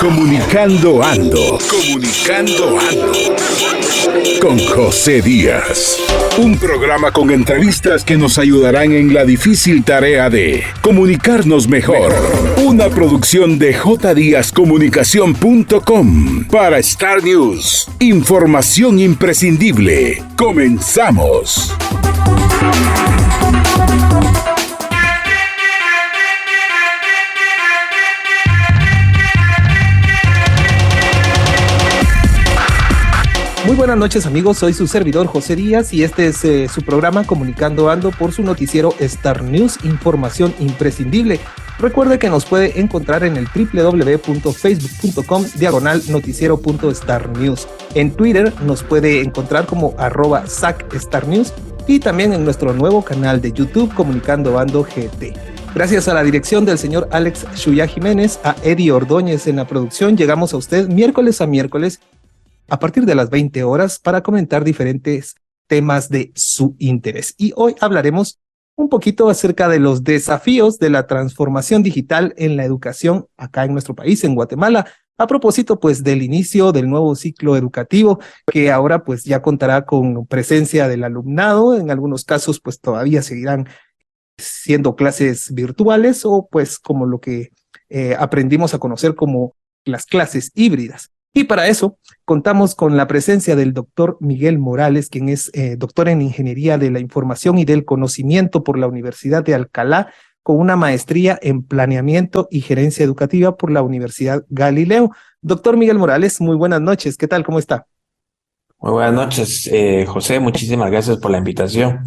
Comunicando Ando. Comunicando Ando. Con José Díaz. Un programa con entrevistas que nos ayudarán en la difícil tarea de comunicarnos mejor. Una producción de jdíazcomunicación.com para Star News. Información imprescindible. Comenzamos. Muy buenas noches amigos, soy su servidor José Díaz y este es su programa Comunicando Ando por su noticiero Star News, información imprescindible. Recuerde que nos puede encontrar en el www.facebook.com/noticiero.starnews. En Twitter nos puede encontrar como @SacStarNews y también en nuestro nuevo canal de YouTube Comunicando Ando GT. Gracias a la dirección del señor Alex Shuya Jiménez, a Eddie Ordóñez en la producción, llegamos a usted miércoles a miércoles a partir de las 20 horas para comentar diferentes temas de su interés. Y hoy hablaremos un poquito acerca de los desafíos de la transformación digital en la educación acá en nuestro país, en Guatemala, a propósito pues del inicio del nuevo ciclo educativo que ahora pues ya contará con presencia del alumnado. En algunos casos pues todavía seguirán siendo clases virtuales o pues como lo que aprendimos a conocer como las clases híbridas. Y para eso contamos con la presencia del doctor Miguel Morales, quien es doctor en Ingeniería de la Información y del Conocimiento por la Universidad de Alcalá, con una maestría en Planeamiento y Gerencia Educativa por la Universidad Galileo. Doctor Miguel Morales, muy buenas noches. ¿Qué tal? ¿Cómo está? Muy buenas noches, José. Muchísimas gracias por la invitación.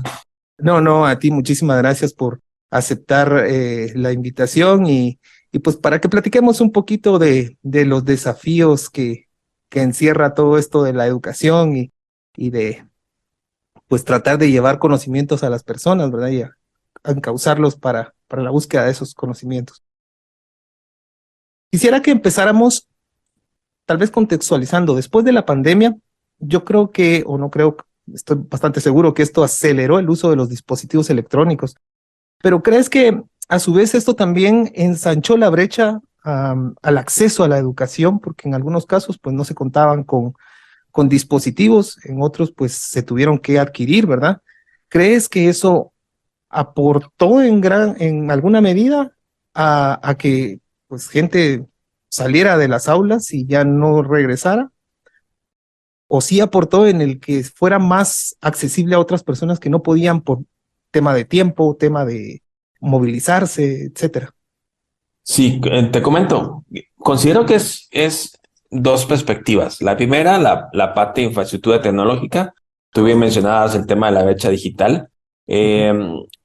No, a ti muchísimas gracias por aceptar la invitación y pues para que platiquemos un poquito de los desafíos que encierra todo esto de la educación y de pues tratar de llevar conocimientos a las personas, ¿verdad? Y a encauzarlos para la búsqueda de esos conocimientos. Quisiera que empezáramos tal vez contextualizando. Después de la pandemia, yo creo que, o no creo, estoy bastante seguro que esto aceleró el uso de los dispositivos electrónicos. Pero ¿crees que a su vez esto también ensanchó la brecha al acceso a la educación? Porque en algunos casos pues no se contaban con dispositivos, en otros pues se tuvieron que adquirir, ¿verdad? ¿Crees que eso aportó en alguna medida a que pues gente saliera de las aulas y ya no regresara? ¿O sí aportó en el que fuera más accesible a otras personas que no podían por tema de tiempo, tema de movilizarse, etcétera? Sí, te comento. Considero que es dos perspectivas. La primera, la parte de infraestructura tecnológica. Tú bien mencionabas el tema de la brecha digital.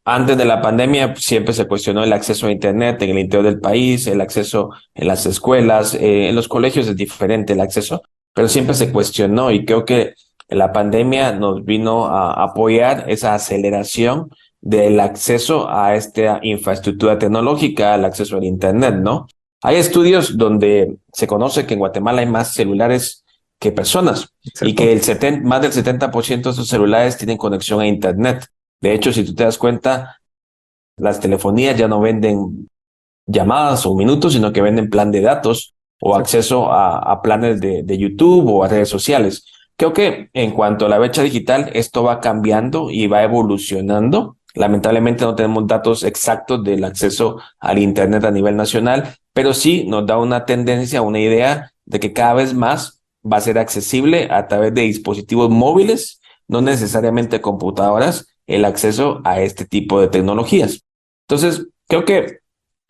Antes de la pandemia siempre se cuestionó el acceso a Internet en el interior del país, el acceso en las escuelas, en los colegios es diferente el acceso, pero siempre se cuestionó y creo que la pandemia nos vino a apoyar esa aceleración del acceso a esta infraestructura tecnológica, al acceso al Internet, ¿no? Hay estudios donde se conoce que en Guatemala hay más celulares que personas. Exacto. Y que más del 70% de esos celulares tienen conexión a Internet. De hecho, si tú te das cuenta, las telefonías ya no venden llamadas o minutos, sino que venden plan de datos o acceso a planes de YouTube o a redes sociales. Creo que en cuanto a la brecha digital, esto va cambiando y va evolucionando. Lamentablemente no tenemos datos exactos del acceso al Internet a nivel nacional, pero sí nos da una tendencia, una idea de que cada vez más va a ser accesible a través de dispositivos móviles, no necesariamente computadoras, el acceso a este tipo de tecnologías. Entonces, creo que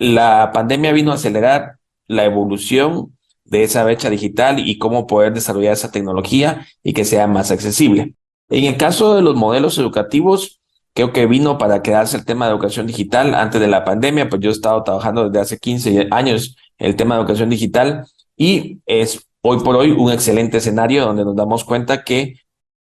la pandemia vino a acelerar la evolución de esa brecha digital y cómo poder desarrollar esa tecnología y que sea más accesible. En el caso de los modelos educativos, creo que vino para quedarse el tema de educación digital. Antes de la pandemia, pues yo he estado trabajando desde hace 15 años en el tema de educación digital y es hoy por hoy un excelente escenario donde nos damos cuenta que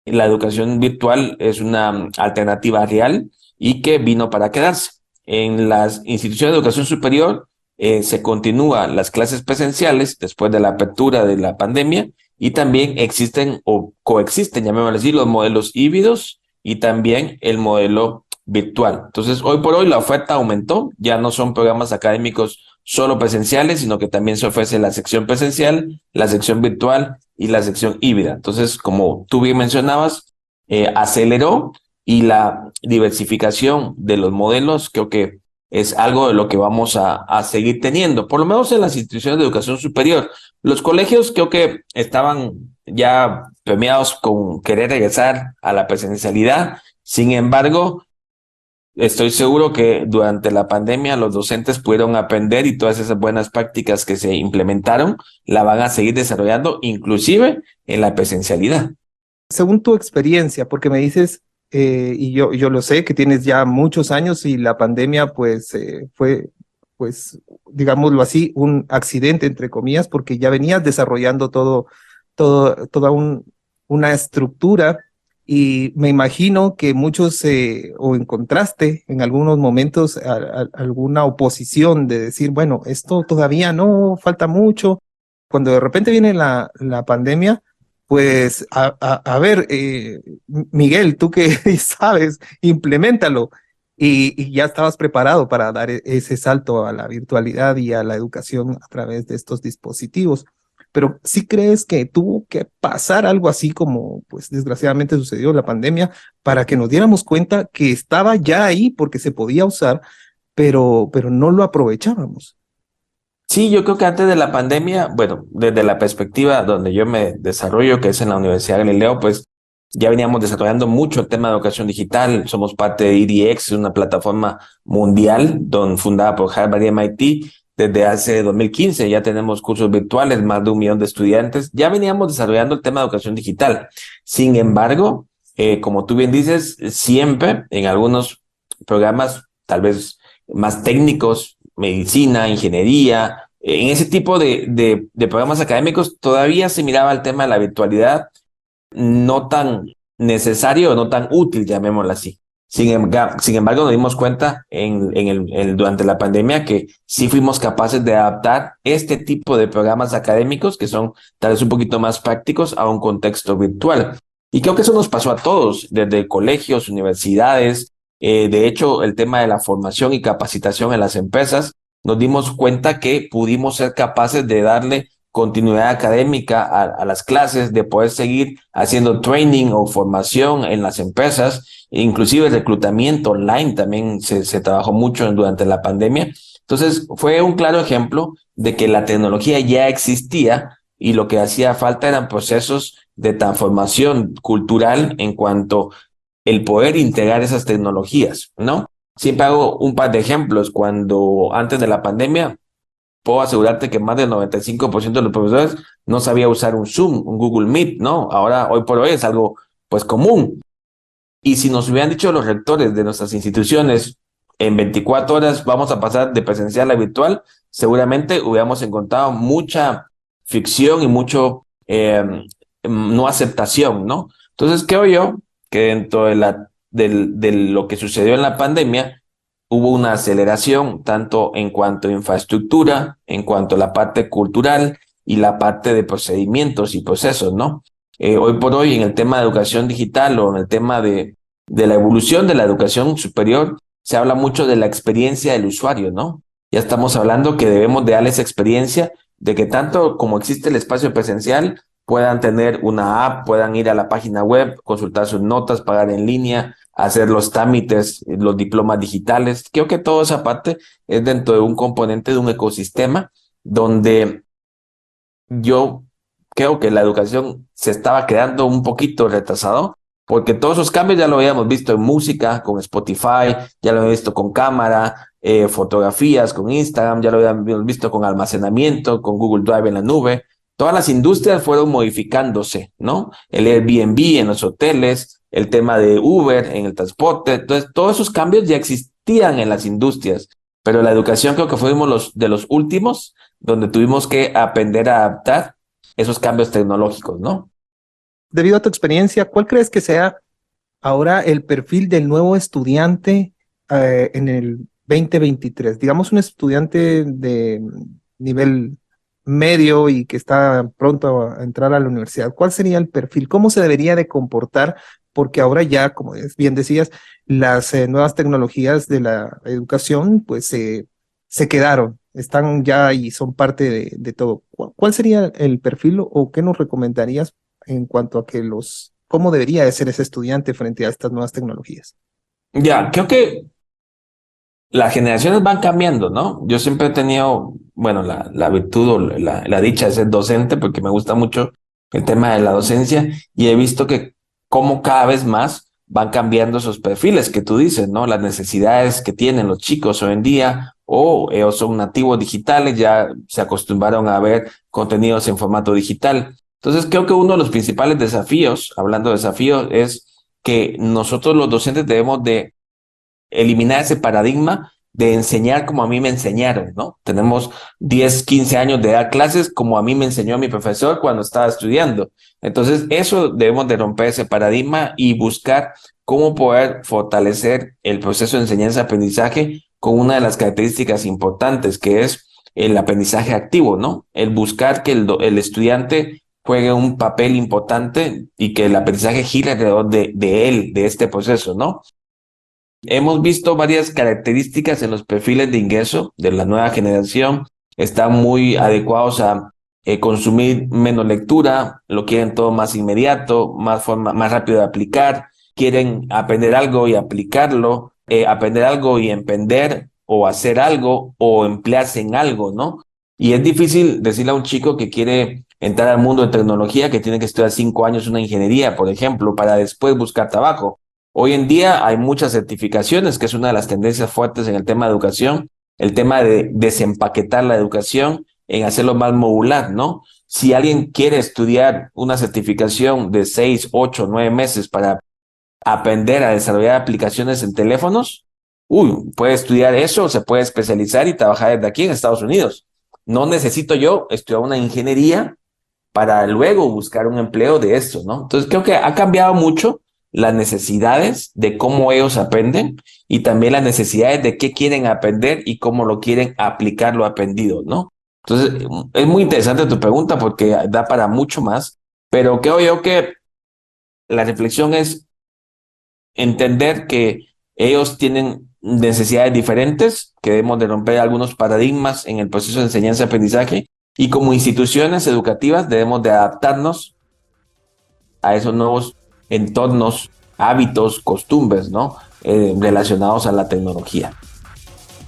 la educación virtual es una alternativa real y que vino para quedarse. En las instituciones de educación superior se continúan las clases presenciales después de la apertura de la pandemia y también existen o coexisten, llamémoslo así, los modelos híbridos y también el modelo virtual. Entonces, hoy por hoy la oferta aumentó, ya no son programas académicos solo presenciales, sino que también se ofrece la sección presencial, la sección virtual y la sección híbrida. Entonces, como tú bien mencionabas, aceleró, y la diversificación de los modelos creo que es algo de lo que vamos a seguir teniendo, por lo menos en las instituciones de educación superior. Los colegios creo que estaban ya premiados con querer regresar a la presencialidad. Sin embargo, estoy seguro que durante la pandemia los docentes pudieron aprender, y todas esas buenas prácticas que se implementaron la van a seguir desarrollando, inclusive en la presencialidad. Según tu experiencia, porque me dices, y yo lo sé, que tienes ya muchos años y la pandemia pues fue, pues, digámoslo así, un accidente, entre comillas, porque ya venías desarrollando toda una estructura, y me imagino que muchos, o encontraste en algunos momentos alguna oposición de decir, bueno, esto todavía no, falta mucho. Cuando de repente viene la pandemia, pues a ver, Miguel, tú que sabes, implementalo. Y ya estabas preparado para dar ese salto a la virtualidad y a la educación a través de estos dispositivos. Pero ¿sí crees que tuvo que pasar algo así como, pues desgraciadamente sucedió la pandemia, para que nos diéramos cuenta que estaba ya ahí porque se podía usar, pero no lo aprovechábamos? Sí, yo creo que antes de la pandemia, bueno, desde la perspectiva donde yo me desarrollo, que es en la Universidad Galileo, pues ya veníamos desarrollando mucho el tema de educación digital. Somos parte de EDX, una plataforma mundial fundada por Harvard y MIT. Desde hace 2015 ya tenemos cursos virtuales, más de 1 millón de estudiantes. Ya veníamos desarrollando el tema de educación digital. Sin embargo, como tú bien dices, siempre en algunos programas tal vez más técnicos, medicina, ingeniería, en ese tipo de programas académicos todavía se miraba el tema de la virtualidad no tan necesario o no tan útil, llamémoslo así. Sin embargo, nos dimos cuenta durante la pandemia que sí fuimos capaces de adaptar este tipo de programas académicos, que son tal vez un poquito más prácticos, a un contexto virtual. Y creo que eso nos pasó a todos, desde colegios, universidades. De hecho, el tema de la formación y capacitación en las empresas, nos dimos cuenta que pudimos ser capaces de darle continuidad académica a las clases, de poder seguir haciendo training o formación en las empresas, inclusive el reclutamiento online también se trabajó mucho durante la pandemia. Entonces, fue un claro ejemplo de que la tecnología ya existía, y lo que hacía falta eran procesos de transformación cultural en cuanto el poder integrar esas tecnologías, ¿no? Siempre hago un par de ejemplos. Cuando antes de la pandemia, puedo asegurarte que más del 95% de los profesores no sabía usar un Zoom, un Google Meet, ¿no? Ahora, hoy por hoy es algo, pues, común. Y si nos hubieran dicho los rectores de nuestras instituciones, en 24 horas vamos a pasar de presencial a virtual, seguramente hubiéramos encontrado mucha fricción y mucho no aceptación, ¿no? Entonces, creo yo que dentro de lo que sucedió en la pandemia, hubo una aceleración tanto en cuanto a infraestructura, en cuanto a la parte cultural y la parte de procedimientos y procesos, ¿no? Hoy por hoy, en el tema de educación digital o en el tema de la evolución de la educación superior, se habla mucho de la experiencia del usuario, ¿no? Ya estamos hablando que debemos de darles experiencia de que tanto como existe el espacio presencial, puedan tener una app, puedan ir a la página web, consultar sus notas, pagar en línea, hacer los trámites, los diplomas digitales. Creo que toda esa parte es dentro de un componente de un ecosistema donde yo creo que la educación se estaba quedando un poquito retrasado, porque todos esos cambios ya lo habíamos visto en música, con Spotify, ya lo habíamos visto con cámara, fotografías, con Instagram, ya lo habíamos visto con almacenamiento, con Google Drive en la nube. Todas las industrias fueron modificándose, ¿no? El Airbnb en los hoteles, el tema de Uber en el transporte. Entonces, todos esos cambios ya existían en las industrias, pero la educación creo que fuimos de los últimos donde tuvimos que aprender a adaptar esos cambios tecnológicos, ¿no? Debido a tu experiencia, ¿cuál crees que sea ahora el perfil del nuevo estudiante en el 2023? Digamos, un estudiante de nivel medio y que está pronto a entrar a la universidad. ¿Cuál sería el perfil? ¿Cómo se debería de comportar porque ahora ya, como bien decías, las nuevas tecnologías de la educación pues se quedaron, están ya y son parte de todo. ¿Cuál sería el perfil o qué nos recomendarías en cuanto a cómo debería de ser ese estudiante frente a estas nuevas tecnologías? Ya, creo que las generaciones van cambiando, ¿no? Yo siempre he tenido, bueno, la virtud o la dicha de ser docente porque me gusta mucho el tema de la docencia y he visto que cómo cada vez más van cambiando esos perfiles que tú dices, ¿no? Las necesidades que tienen los chicos hoy en día o ellos son nativos digitales, ya se acostumbraron a ver contenidos en formato digital. Entonces creo que uno de los principales desafíos, hablando de desafíos, es que nosotros los docentes debemos de eliminar ese paradigma de enseñar como a mí me enseñaron, ¿no? Tenemos 10, 15 años de dar clases como a mí me enseñó mi profesor cuando estaba estudiando. Entonces, eso debemos de romper ese paradigma y buscar cómo poder fortalecer el proceso de enseñanza-aprendizaje con una de las características importantes, que es el aprendizaje activo, ¿no? El buscar que el estudiante juegue un papel importante y que el aprendizaje gire alrededor de él, de este proceso, ¿no? Hemos visto varias características en los perfiles de ingreso de la nueva generación. Están muy adecuados a consumir menos lectura, lo quieren todo más inmediato, más rápido de aplicar, quieren aprender algo y aplicarlo, aprender algo y emprender o hacer algo o emplearse en algo, ¿no? Y es difícil decirle a un chico que quiere entrar al mundo de tecnología que tiene que estudiar 5 años una ingeniería, por ejemplo, para después buscar trabajo. Hoy en día hay muchas certificaciones, que es una de las tendencias fuertes en el tema de educación, el tema de desempaquetar la educación, en hacerlo más modular, ¿no? Si alguien quiere estudiar una certificación de 6, 8, 9 meses para aprender a desarrollar aplicaciones en teléfonos, puede estudiar eso, se puede especializar y trabajar desde aquí en Estados Unidos. No necesito yo estudiar una ingeniería para luego buscar un empleo de esto, ¿no? Entonces creo que ha cambiado mucho las necesidades de cómo ellos aprenden y también las necesidades de qué quieren aprender y cómo lo quieren aplicar lo aprendido, ¿no? Entonces, es muy interesante tu pregunta porque da para mucho más, pero creo yo que la reflexión es entender que ellos tienen necesidades diferentes, que debemos de romper algunos paradigmas en el proceso de enseñanza-aprendizaje y como instituciones educativas debemos de adaptarnos a esos nuevos entornos, hábitos, costumbres, ¿no? Relacionados a la tecnología.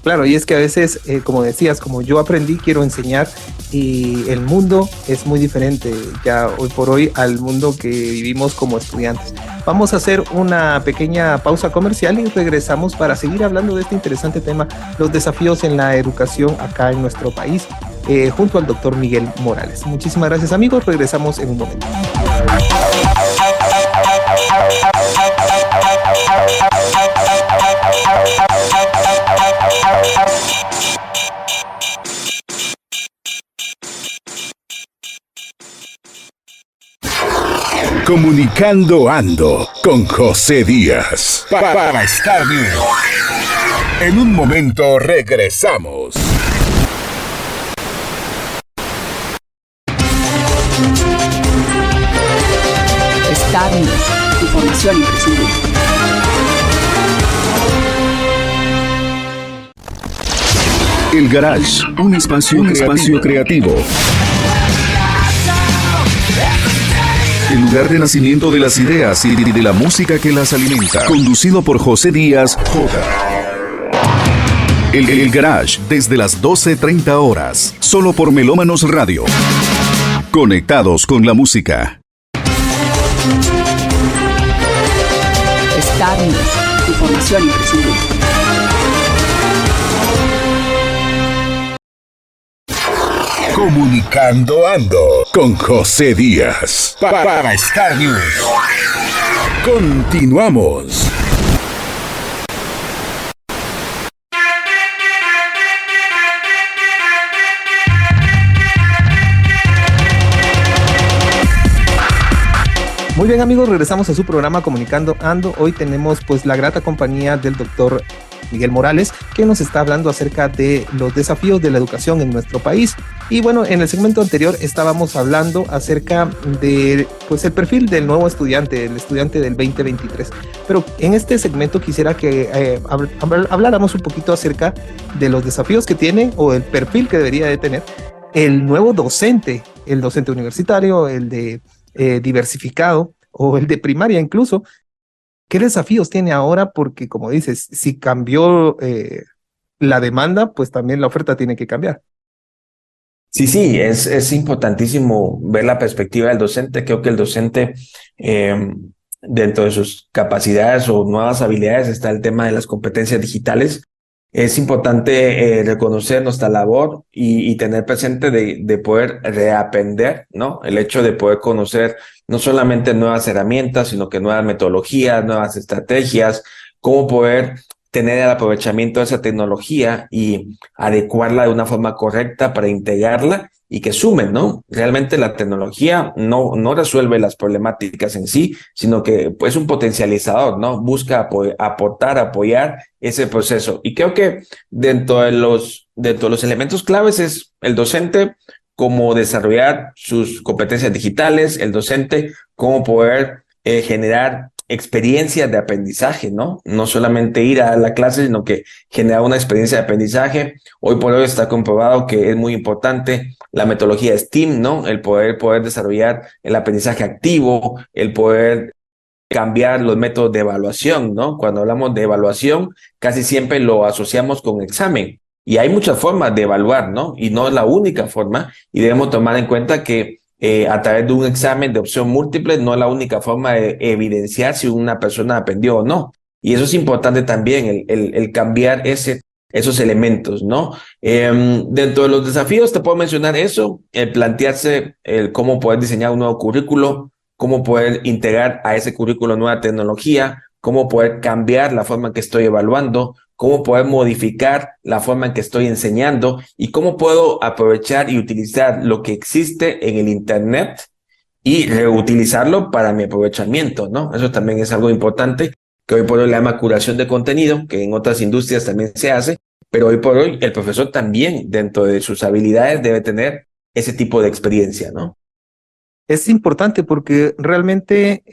Claro, y es que a veces, como decías, como yo aprendí, quiero enseñar y el mundo es muy diferente ya hoy por hoy al mundo que vivimos como estudiantes. Vamos a hacer una pequeña pausa comercial y regresamos para seguir hablando de este interesante tema, los desafíos en la educación acá en nuestro país, junto al doctor Miguel Morales. Muchísimas gracias, amigos. Regresamos en un momento. Comunicando Ando con José Díaz para Star News. En un momento regresamos. Star News, información imprescindible. El Garage, un espacio creativo. El lugar de nacimiento de las ideas y de la música que las alimenta. Conducido por José Díaz J. El Garage, desde las 12:30 horas. Solo por Melómanos Radio. Conectados con la música. Star News, información imprescindible. Comunicando Ando con José Díaz para Star News. Continuamos. Muy Muy bien, amigos, regresamos a su programa Comunicando Ando. Hoy tenemos pues la grata compañía del doctor Miguel Morales, que nos está hablando acerca de los desafíos de la educación en nuestro país. Y bueno, en el segmento anterior estábamos hablando acerca de pues el perfil del nuevo estudiante, el estudiante del 2023. Pero en este segmento quisiera que habláramos un poquito acerca de los desafíos que tiene o el perfil que debería de tener el nuevo docente, el docente universitario, el de diversificado o el de primaria incluso. ¿Qué desafíos tiene ahora? Porque como dices, si cambió la demanda, pues también la oferta tiene que cambiar. Sí, es importantísimo ver la perspectiva del docente. Creo que el docente, dentro de sus capacidades o nuevas habilidades, está el tema de las competencias digitales. Es importante reconocer nuestra labor y tener presente de poder reaprender, ¿no? El hecho de poder conocer no solamente nuevas herramientas, sino que nuevas metodologías, nuevas estrategias, cómo poder tener el aprovechamiento de esa tecnología y adecuarla de una forma correcta para integrarla y que sumen, ¿no? Realmente la tecnología no resuelve las problemáticas en sí, sino que es un potencializador, ¿no? Busca aportar, apoyar ese proceso. Y creo que dentro de los elementos claves es el docente, cómo desarrollar sus competencias digitales, el docente, cómo poder generar experiencias de aprendizaje, ¿no? No solamente ir a la clase, sino que generar una experiencia de aprendizaje. Hoy por hoy está comprobado que es muy importante la metodología STEAM, ¿no? El poder desarrollar el aprendizaje activo, el poder cambiar los métodos de evaluación, ¿no? Cuando hablamos de evaluación, casi siempre lo asociamos con examen. Y hay muchas formas de evaluar, ¿no? Y no es la única forma. Y debemos tomar en cuenta que a través de un examen de opción múltiple no es la única forma de evidenciar si una persona aprendió o no. Y eso es importante también, el cambiar esos elementos, ¿no? Dentro de los desafíos te puedo mencionar eso, el plantearse el cómo poder diseñar un nuevo currículo, cómo poder integrar a ese currículo nueva tecnología, cómo poder cambiar la forma en que estoy evaluando, cómo poder modificar la forma en que estoy enseñando y cómo puedo aprovechar y utilizar lo que existe en el Internet y reutilizarlo para mi aprovechamiento, ¿no? Eso también es algo importante, que hoy por hoy le llama curación de contenido, que en otras industrias también se hace, pero hoy por hoy el profesor también, dentro de sus habilidades, debe tener ese tipo de experiencia, ¿no? Es importante porque realmente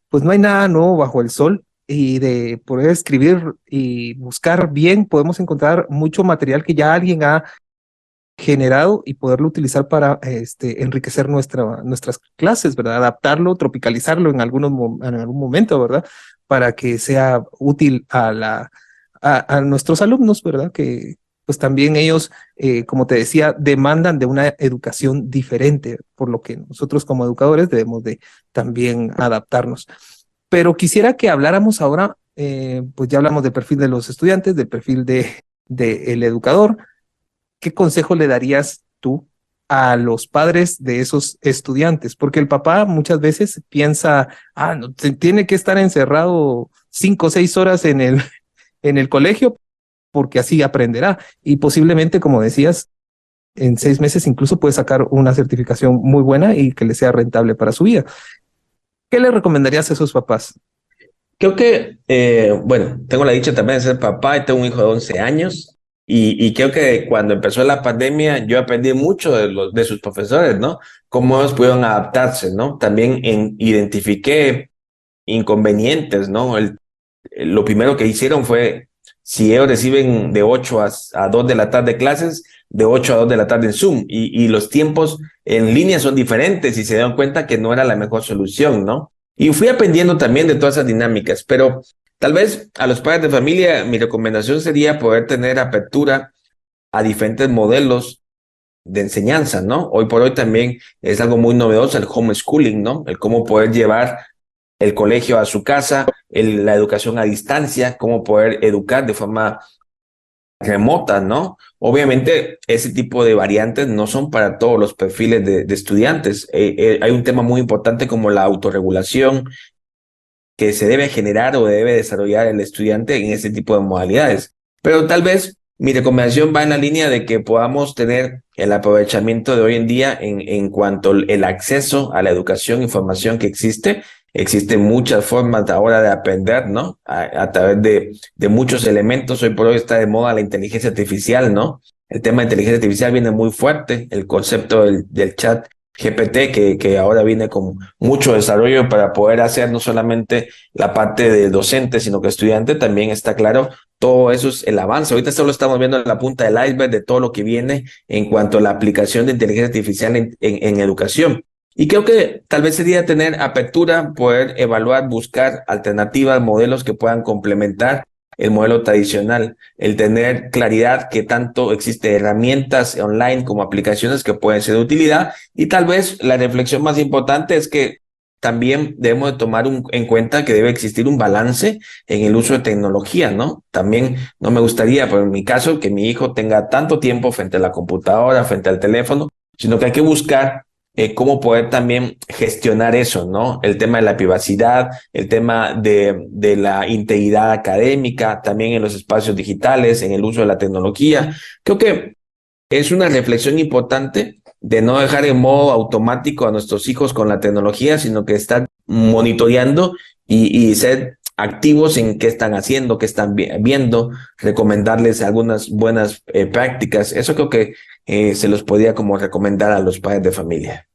pues no hay nada nuevo bajo el sol, y de poder escribir y buscar bien podemos encontrar mucho material que ya alguien ha generado y poderlo utilizar para enriquecer nuestras clases, ¿verdad? Adaptarlo, tropicalizarlo en algún momento, ¿verdad? Para que sea útil a nuestros alumnos, ¿verdad? Que pues también ellos, como te decía, demandan de una educación diferente, por lo que nosotros como educadores debemos de también adaptarnos. Pero quisiera que habláramos ahora, pues ya hablamos del perfil de los estudiantes, del perfil el educador. ¿Qué consejo le darías tú a los padres de esos estudiantes? Porque el papá muchas veces piensa, no, tiene que estar encerrado 5 o 6 horas en el colegio porque así aprenderá. Y posiblemente, como decías, en 6 meses incluso puede sacar una certificación muy buena y que le sea rentable para su vida. ¿Qué le recomendarías a esos papás? Creo que, bueno, tengo la dicha también de ser papá y tengo un hijo de 11 años y creo que cuando empezó la pandemia yo aprendí mucho de sus profesores, ¿no? Cómo ellos pudieron adaptarse, ¿no? También identifiqué inconvenientes, ¿no? Lo primero que hicieron fue, si ellos reciben de 8 a 2 de la tarde clases, de 8 a 2 de la tarde en Zoom y los tiempos en línea son diferentes y se dieron cuenta que no era la mejor solución, ¿no? Y fui aprendiendo también de todas esas dinámicas, pero tal vez a los padres de familia mi recomendación sería poder tener apertura a diferentes modelos de enseñanza, ¿no? Hoy por hoy también es algo muy novedoso el homeschooling, ¿no? El cómo poder llevar el colegio a su casa, la educación a distancia, cómo poder educar de forma remota, ¿no? Obviamente ese tipo de variantes no son para todos los perfiles de estudiantes. Hay un tema muy importante como la autorregulación que se debe generar o debe desarrollar el estudiante en ese tipo de modalidades. Pero tal vez mi recomendación va en la línea de que podamos tener el aprovechamiento de hoy en día en cuanto al acceso a la educación e información que existe. Existen muchas formas ahora de aprender, ¿no? A través de muchos elementos. Hoy por hoy está de moda la inteligencia artificial, ¿no? El tema de inteligencia artificial viene muy fuerte, el concepto del chat GPT que ahora viene con mucho desarrollo para poder hacer no solamente la parte de docente, sino que estudiante también está claro. Todo eso es el avance. Ahorita solo estamos viendo la punta del iceberg de todo lo que viene en cuanto a la aplicación de inteligencia artificial en educación. Y creo que tal vez sería tener apertura, poder evaluar, buscar alternativas, modelos que puedan complementar el modelo tradicional, el tener claridad que tanto existe herramientas online como aplicaciones que pueden ser de utilidad, y tal vez la reflexión más importante es que también debemos de tomar en cuenta que debe existir un balance en el uso de tecnología, ¿no? También no me gustaría, por en mi caso, que mi hijo tenga tanto tiempo frente a la computadora, frente al teléfono, sino que hay que buscar cómo poder también gestionar eso, ¿no? El tema de la privacidad, el tema de la integridad académica, también en los espacios digitales, en el uso de la tecnología. Creo que es una reflexión importante de no dejar en modo automático a nuestros hijos con la tecnología, sino que estar monitoreando y ser activos en qué están haciendo, qué están viendo, recomendarles algunas buenas prácticas. Eso creo que se los podría como recomendar a los padres de familia.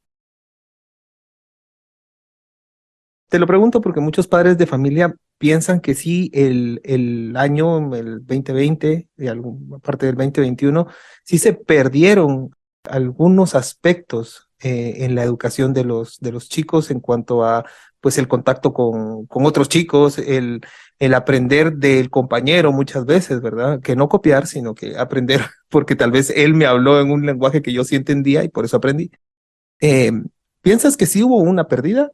Te lo pregunto porque muchos padres de familia piensan que sí, el año, el 2020 y alguna parte del 2021, sí se perdieron algunos aspectos en la educación de los chicos en cuanto a pues el contacto con otros chicos, el aprender del compañero muchas veces, ¿verdad? Que no copiar, sino que aprender, porque tal vez él me habló en un lenguaje que yo sí entendía y por eso aprendí. ¿Piensas que sí hubo una pérdida?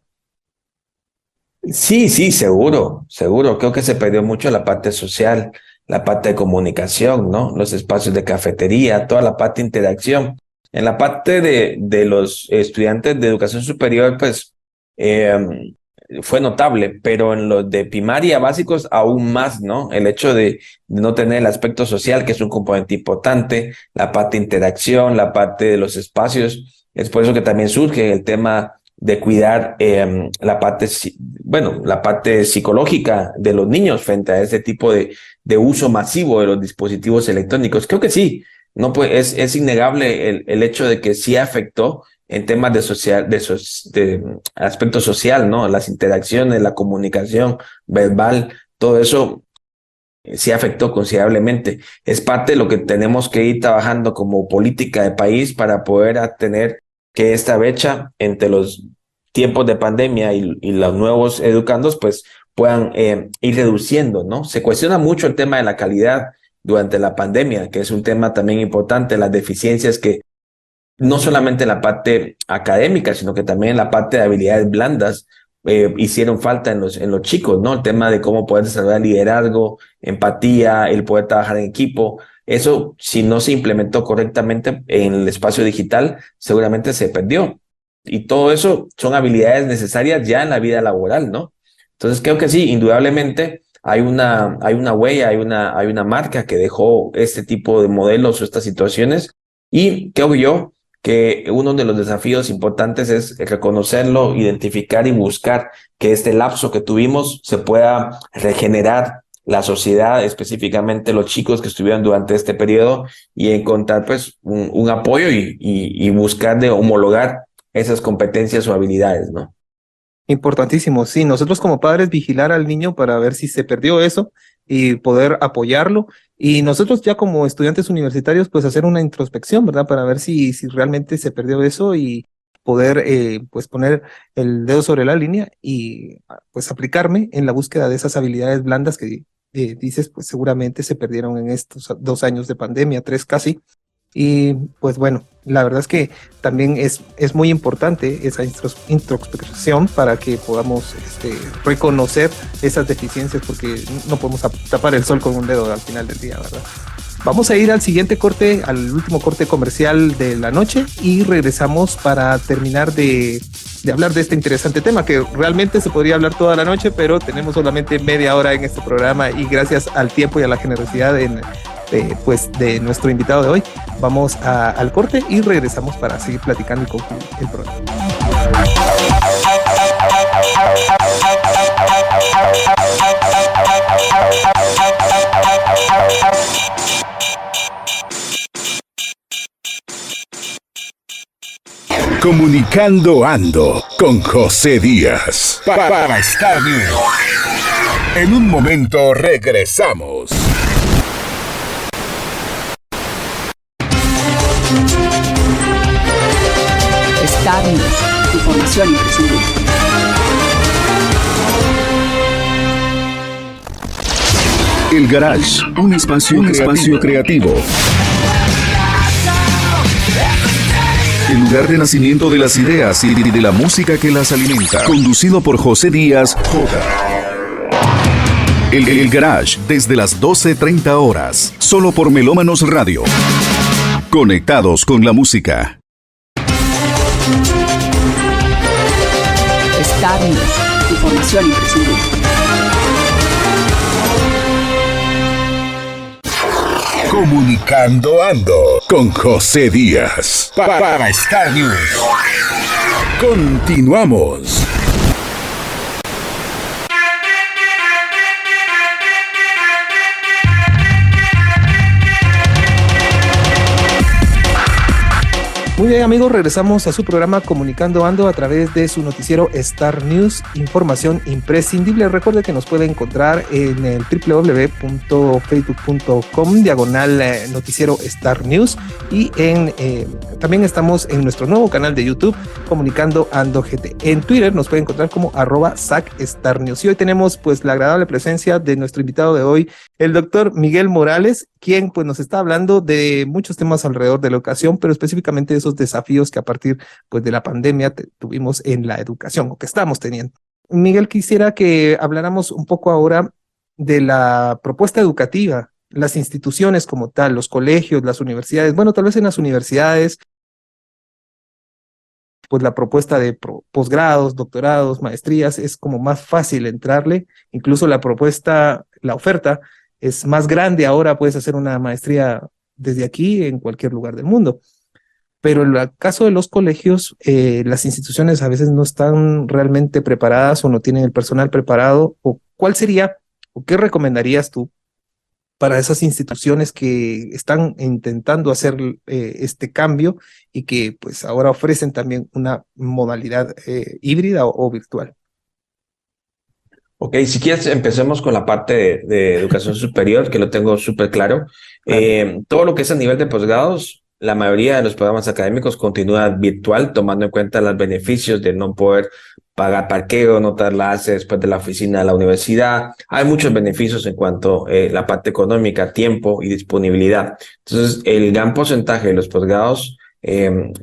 Sí, seguro. Creo que se perdió mucho la parte social, la parte de comunicación, ¿no? Los espacios de cafetería, toda la parte de interacción. En la parte de los estudiantes de educación superior, pues fue notable, pero en los de primaria básicos aún más, ¿no? El hecho de no tener el aspecto social, que es un componente importante, la parte de interacción, la parte de los espacios. Es por eso que también surge el tema de cuidar la parte psicológica de los niños frente a ese tipo de uso masivo de los dispositivos electrónicos. Creo que sí, no pues es innegable el hecho de que sí afectó en temas de aspecto social, ¿no? Las interacciones, la comunicación verbal, todo eso sí afectó considerablemente. Es parte de lo que tenemos que ir trabajando como política de país para poder tener que esta brecha entre los tiempos de pandemia y los nuevos educandos pues puedan ir reduciendo, ¿no? Se cuestiona mucho el tema de la calidad durante la pandemia, que es un tema también importante, las deficiencias que no solamente en la parte académica, sino que también en la parte de habilidades blandas hicieron falta en los chicos, ¿no? El tema de cómo poder desarrollar liderazgo, empatía, el poder trabajar en equipo. Eso, si no se implementó correctamente en el espacio digital, seguramente se perdió. Y todo eso son habilidades necesarias ya en la vida laboral, ¿no? Entonces creo que sí, indudablemente hay una huella, hay una marca que dejó este tipo de modelos o estas situaciones. Y creo yo que uno de los desafíos importantes es reconocerlo, identificar y buscar que este lapso que tuvimos se pueda regenerar la sociedad, específicamente los chicos que estuvieron durante este periodo, y encontrar pues un apoyo y buscar de homologar esas competencias o habilidades, ¿no? Importantísimo, sí. Nosotros como padres vigilar al niño para ver si se perdió eso y poder apoyarlo. Y nosotros ya como estudiantes universitarios, pues hacer una introspección, ¿verdad? Para ver si realmente se perdió eso y poder pues poner el dedo sobre la línea y pues aplicarme en la búsqueda de esas habilidades blandas que dices, pues seguramente se perdieron en estos 2 años de pandemia, 3 casi. Y pues bueno, la verdad es que también es muy importante esa introspección para que podamos reconocer esas deficiencias, porque no podemos tapar el sol con un dedo al final del día, ¿verdad? Vamos a ir al siguiente corte, al último corte comercial de la noche, y regresamos para terminar de hablar de este interesante tema, que realmente se podría hablar toda la noche, pero tenemos solamente media hora en este programa, y gracias al tiempo y a la generosidad en pues de nuestro invitado de hoy. Vamos al corte y regresamos para seguir platicando y concluir el programa. Comunicando Ando con José Díaz para Star News. En un momento regresamos. Star News, información imprescindible. El Garage, un espacio creativo. El lugar de nacimiento de las ideas y de la música que las alimenta. Conducido por José Díaz, J. El Garage, desde las 12:30 horas. Solo por Melómanos Radio. Conectados con la música. Star News, información imprescindible. Comunicando Ando con José Díaz para Star News. Continuamos. Muy bien, amigos, regresamos a su programa Comunicando Ando a través de su noticiero Star News, información imprescindible. Recuerde que nos puede encontrar en el www.facebook.com/noticiero Star News y también estamos en nuestro nuevo canal de YouTube Comunicando Ando GT. En Twitter nos puede encontrar como @SacStarNews. Y hoy tenemos pues la agradable presencia de nuestro invitado de hoy, el doctor Miguel Morales, quien pues nos está hablando de muchos temas alrededor de la educación, pero específicamente de esos desafíos que a partir pues de la pandemia tuvimos en la educación o que estamos teniendo. Miguel, quisiera que habláramos un poco ahora de la propuesta educativa, las instituciones como tal, los colegios, las universidades. Bueno, tal vez en las universidades pues la propuesta de posgrados, doctorados, maestrías es como más fácil entrarle, incluso la oferta es más grande ahora, puedes hacer una maestría desde aquí en cualquier lugar del mundo. Pero en el caso de los colegios, las instituciones a veces no están realmente preparadas o no tienen el personal preparado. ¿Cuál sería o qué recomendarías tú para esas instituciones que están intentando hacer este cambio y que pues ahora ofrecen también una modalidad híbrida o virtual? Ok, si quieres empecemos con la parte de educación superior, que lo tengo súper claro. Todo lo que es a nivel de posgrados, la mayoría de los programas académicos continúa virtual, tomando en cuenta los beneficios de no poder pagar parqueo, no trasladarse después de la oficina a la universidad. Hay muchos beneficios en cuanto a la parte económica, tiempo y disponibilidad. Entonces, el gran porcentaje de los posgrados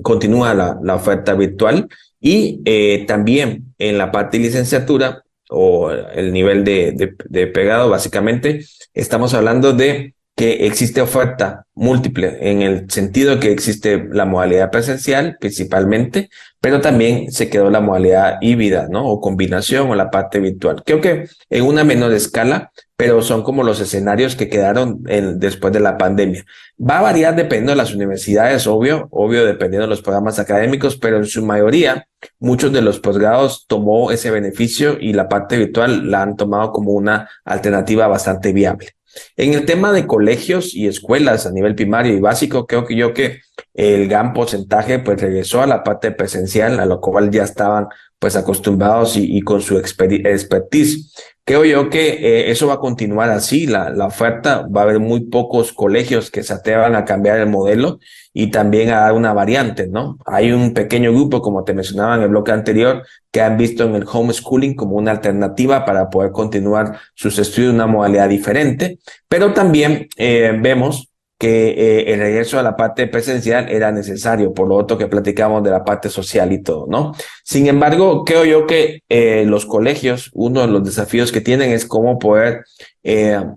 continúa la oferta virtual y también en la parte de licenciatura o el nivel de pegado, básicamente, estamos hablando de que existe oferta múltiple en el sentido que existe la modalidad presencial principalmente, pero también se quedó la modalidad híbrida, ¿no? O combinación o la parte virtual. Creo que en una menor escala, pero son como los escenarios que quedaron después de la pandemia. Va a variar dependiendo de las universidades, obvio dependiendo de los programas académicos, pero en su mayoría, muchos de los posgrados tomó ese beneficio y la parte virtual la han tomado como una alternativa bastante viable. En el tema de colegios y escuelas a nivel primario y básico, creo que el gran porcentaje pues regresó a la parte presencial, a lo cual ya estaban pues acostumbrados y con su expertise. Creo yo que eso va a continuar así, la oferta, va a haber muy pocos colegios que se atrevan a cambiar el modelo y también a dar una variante, ¿no? Hay un pequeño grupo, como te mencionaba en el bloque anterior, que han visto en el homeschooling como una alternativa para poder continuar sus estudios de una modalidad diferente, pero también vemos que el regreso a la parte presencial era necesario, por lo otro que platicamos de la parte social y todo, ¿no? Sin embargo, creo yo que los colegios, uno de los desafíos que tienen es cómo poder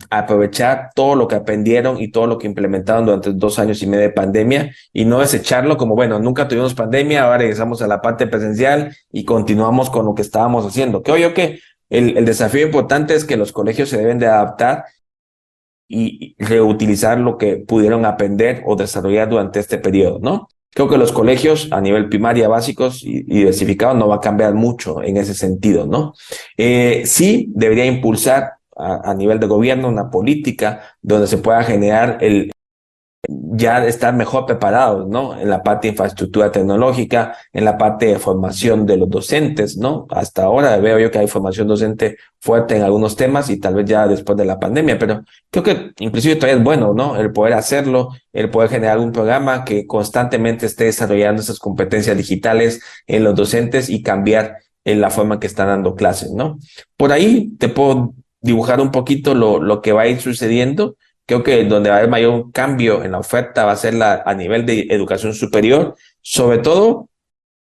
aprovechar todo lo que aprendieron y todo lo que implementaron durante 2 años y medio de pandemia y no desecharlo como, bueno, nunca tuvimos pandemia, ahora regresamos a la parte presencial y continuamos con lo que estábamos haciendo. Creo yo que el desafío importante es que los colegios se deben de adaptar y reutilizar lo que pudieron aprender o desarrollar durante este periodo, ¿no? Creo que los colegios a nivel primaria básicos y diversificados no va a cambiar mucho en ese sentido, ¿no? Sí debería impulsar a nivel de gobierno una política donde se pueda generar ya estar mejor preparados, ¿no? En la parte de infraestructura tecnológica, en la parte de formación de los docentes, ¿no? Hasta ahora veo yo que hay formación docente fuerte en algunos temas y tal vez ya después de la pandemia, pero creo que inclusive todavía es bueno, ¿no? El poder hacerlo, el poder generar un programa que constantemente esté desarrollando esas competencias digitales en los docentes y cambiar en la forma en que están dando clases, ¿no? Por ahí te puedo dibujar un poquito lo que va a ir sucediendo. Creo que donde va a haber mayor cambio en la oferta va a ser a nivel de educación superior, sobre todo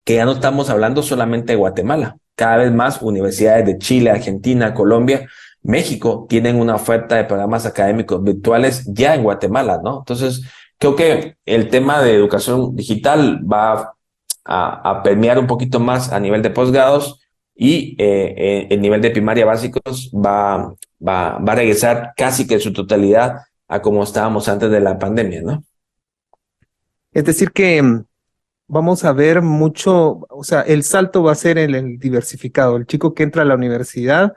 que ya no estamos hablando solamente de Guatemala. Cada vez más universidades de Chile, Argentina, Colombia, México tienen una oferta de programas académicos virtuales ya en Guatemala, ¿no? Entonces, creo que el tema de educación digital va a permear un poquito más a nivel de posgrados y el nivel de primaria básicos va a regresar casi que en su totalidad a como estábamos antes de la pandemia, ¿no? Es decir que vamos a ver mucho, o sea, el salto va a ser en el diversificado. El chico que entra a la universidad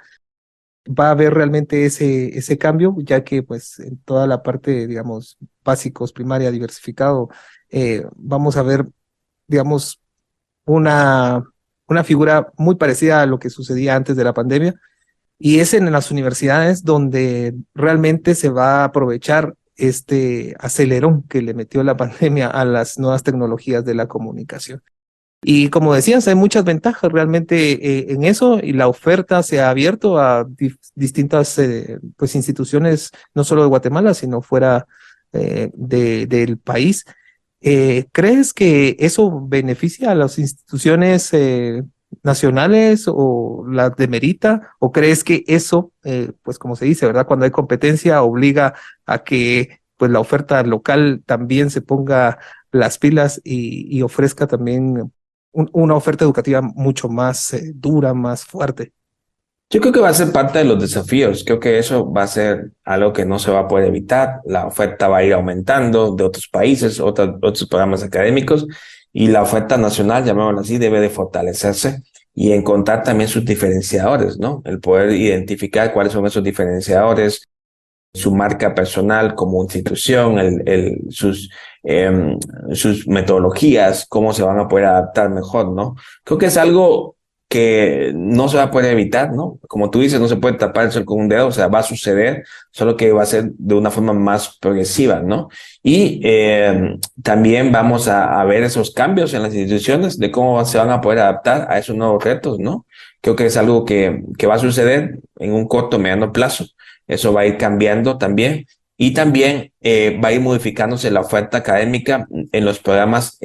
va a ver realmente ese cambio, ya que pues en toda la parte, digamos, básicos, primaria, diversificado, vamos a ver, digamos, una figura muy parecida a lo que sucedía antes de la pandemia, y es en las universidades donde realmente se va a aprovechar este acelerón que le metió la pandemia a las nuevas tecnologías de la comunicación. Y como decías, hay muchas ventajas realmente en eso, y la oferta se ha abierto a distintas pues instituciones, no solo de Guatemala, sino fuera del país. ¿Crees que eso beneficia a las instituciones nacionales o las demerita? ¿O crees que eso, pues como se dice, ¿verdad? Cuando hay competencia, obliga a que pues la oferta local también se ponga las pilas y ofrezca también una oferta educativa mucho más dura, más fuerte? Yo creo que va a ser parte de los desafíos. Creo que eso va a ser algo que no se va a poder evitar. La oferta va a ir aumentando de otros países, otros programas académicos, y la oferta nacional, llamémoslo así, debe de fortalecerse y encontrar también sus diferenciadores, ¿no? El poder identificar cuáles son esos diferenciadores, su marca personal como institución, sus metodologías, cómo se van a poder adaptar mejor, ¿no? Creo que es algo que no se va a poder evitar, ¿no? Como tú dices, no se puede tapar el sol con un dedo, o sea, va a suceder, solo que va a ser de una forma más progresiva, ¿no? Y también vamos a ver esos cambios en las instituciones, de cómo se van a poder adaptar a esos nuevos retos, ¿no? Creo que es algo que va a suceder en un corto, mediano plazo. Eso va a ir cambiando también. Y también va a ir modificándose la oferta académica en los programas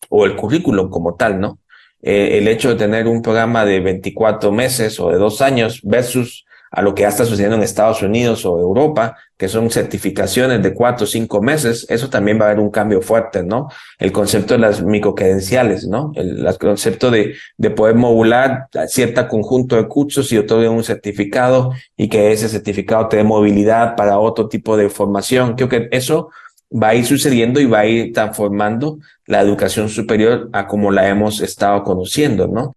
o el currículum como tal, ¿no? El hecho de tener un programa de 24 meses o de 2 años versus a lo que ya está sucediendo en Estados Unidos o Europa, que son certificaciones de 4 o 5 meses, eso también va a haber un cambio fuerte, ¿no? El concepto de las microcredenciales, ¿no? El concepto de poder modular cierto conjunto de cursos y otorgar un certificado y que ese certificado te dé movilidad para otro tipo de formación. Creo que eso va a ir sucediendo y va a ir transformando la educación superior a como la hemos estado conociendo, ¿no?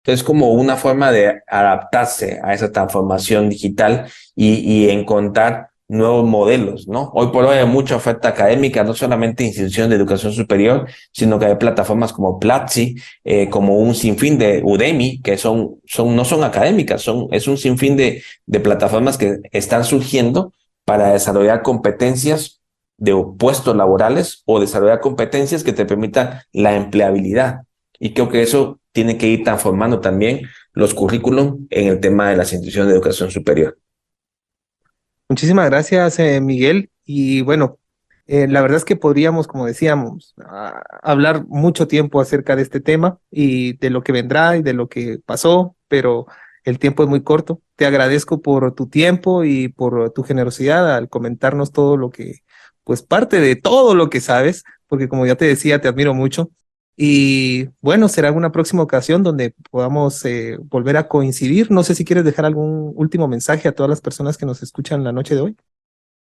Es como una forma de adaptarse a esa transformación digital y encontrar nuevos modelos, ¿no? Hoy por hoy hay mucha oferta académica, no solamente instituciones de educación superior, sino que hay plataformas como Platzi, como un sinfín de Udemy, que no son académicas, es un sinfín de plataformas que están surgiendo para desarrollar competencias de puestos laborales o desarrollar competencias que te permitan la empleabilidad. Y creo que eso tiene que ir transformando también los currículum en el tema de las instituciones de educación superior. Muchísimas gracias, Miguel. Y bueno, la verdad es que podríamos, como decíamos, hablar mucho tiempo acerca de este tema y de lo que vendrá y de lo que pasó, pero el tiempo es muy corto. Te agradezco por tu tiempo y por tu generosidad al comentarnos todo lo que, pues parte de todo lo que sabes, porque como ya te decía, te admiro mucho. Y bueno, será una próxima ocasión donde podamos volver a coincidir. No sé si quieres dejar algún último mensaje a todas las personas que nos escuchan la noche de hoy.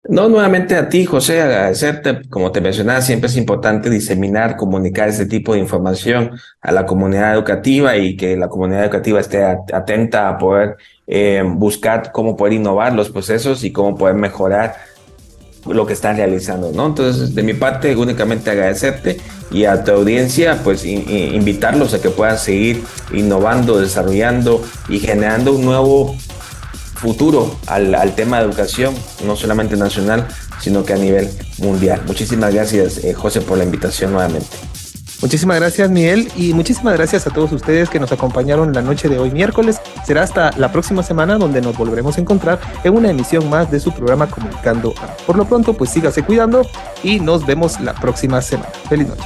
No, nuevamente a ti, José, agradecerte. Como te mencionaba, siempre es importante diseminar, comunicar este tipo de información a la comunidad educativa y que la comunidad educativa esté atenta a poder buscar cómo poder innovar los procesos y cómo poder mejorar lo que están realizando, ¿no? Entonces, de mi parte, únicamente agradecerte y a tu audiencia, pues invitarlos a que puedan seguir innovando, desarrollando y generando un nuevo futuro al tema de educación, no solamente nacional, sino que a nivel mundial. Muchísimas gracias, José, por la invitación nuevamente. Muchísimas gracias, Miguel, y muchísimas gracias a todos ustedes que nos acompañaron la noche de hoy miércoles. Será hasta la próxima semana donde nos volveremos a encontrar en una emisión más de su programa Comunicando. Por lo pronto, pues sígase cuidando y nos vemos la próxima semana. Feliz noche.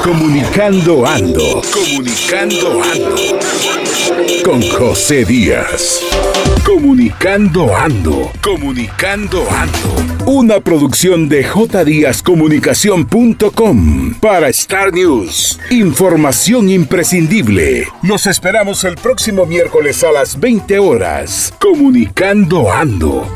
Comunicando Ando. Comunicando Ando. Con José Díaz. Comunicando Ando. Comunicando Ando. Una producción de jdíazcomunicación.com para Star News. Información imprescindible. Los esperamos el próximo miércoles a las 20 horas. Comunicando Ando.